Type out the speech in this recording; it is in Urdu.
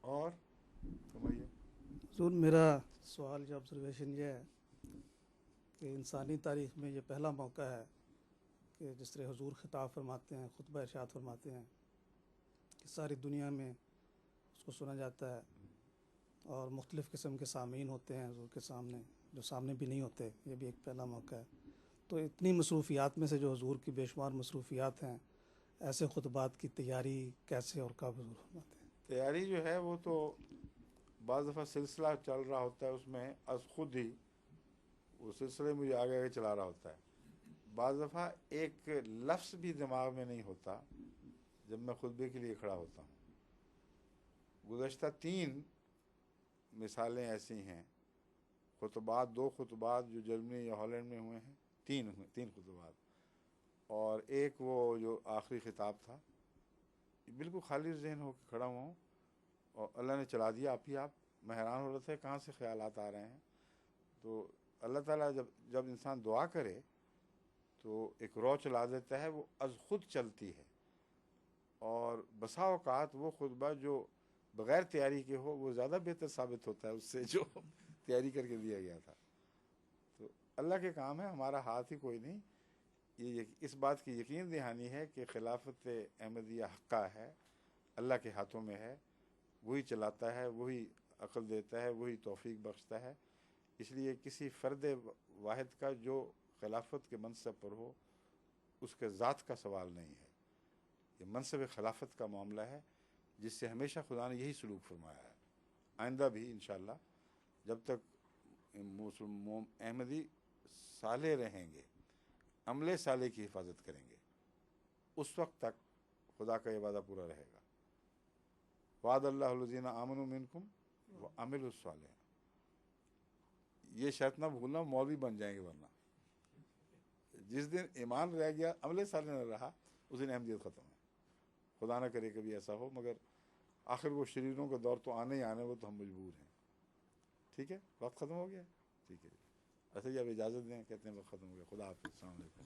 اور فرمائیے۔ حضور میرا سوال یا آبزرویشن یہ ہے کہ انسانی تاریخ میں یہ پہلا موقع ہے کہ جس طرح حضور خطاب فرماتے ہیں، خطبہ ارشاد فرماتے ہیں کہ ساری دنیا میں اس کو سنا جاتا ہے اور مختلف قسم کے سامعین ہوتے ہیں حضور کے سامنے، جو سامنے بھی نہیں ہوتے، یہ بھی ایک پہلا موقع ہے۔ تو اتنی مصروفیات میں سے جو حضور کی بے شمار مصروفیات ہیں، ایسے خطبات کی تیاری کیسے اور کب حضور فرماتے ہیں؟ تیاری جو ہے وہ تو بعض دفعہ سلسلہ چل رہا ہوتا ہے، اس میں از خود ہی وہ سلسلے مجھے آگے آگے چلا رہا ہوتا ہے۔ بعض دفعہ ایک لفظ بھی دماغ میں نہیں ہوتا جب میں خطبے کے لیے کھڑا ہوتا ہوں۔ گزشتہ 3 مثالیں ایسی ہیں، خطبات، 2 خطبات جو جرمنی یا ہالینڈ میں ہوئے ہیں، 3 خطبات، اور ایک وہ جو آخری خطاب تھا، بالکل خالی ذہن ہو کے کھڑا ہوا ہوں اور اللہ نے چلا دیا آپ ہی آپ۔ میں حیران ہو رہا تھا کہاں سے خیالات آ رہے ہیں۔ تو اللہ تعالیٰ جب انسان دعا کرے تو ایک رو چلا دیتا ہے، وہ از خود چلتی ہے۔ اور بسا اوقات وہ خطبہ جو بغیر تیاری کے ہو وہ زیادہ بہتر ثابت ہوتا ہے اس سے جو تیاری کر کے دیا گیا تھا۔ تو اللہ کے کام ہے، ہمارا ہاتھ ہی کوئی نہیں۔ یہ اس بات کی یقین دہانی ہے کہ خلافت احمدیہ حقہ ہے، اللہ کے ہاتھوں میں ہے، وہی چلاتا ہے، وہی عقل دیتا ہے، وہی توفیق بخشتا ہے۔ اس لیے کسی فرد واحد کا جو خلافت کے منصب پر ہو اس کے ذات کا سوال نہیں ہے، یہ منصب خلافت کا معاملہ ہے، جس سے ہمیشہ خدا نے یہی سلوک فرمایا ہے۔ آئندہ بھی انشاءاللہ جب تک احمدی صالح رہیں گے، عملے صالح کی حفاظت کریں گے، اس وقت تک خدا کا یہ وعدہ پورا رہے گا۔ وعد اللہ الذین آمنوا منکم وعملوا الصالحات، یہ شرط نہ بھولنا، مولوی بن جائیں گے، ورنہ جس دن ایمان رہ گیا، عمل صالح نہ رہا، اس دن احمدیت ختم ہے۔ خدا نہ کرے کبھی ایسا ہو، مگر آخر وہ شریروں کا دور تو آنے ہی آنے، وہ تو ہم مجبور ہیں۔ ٹھیک ہے، وقت ختم ہو گیا، ٹھیک ہے۔ ایسے ہی اب اجازت دیں، کہتے ہیں وقت ختم ہو گیا۔ خدا حافظ، السلام علیکم۔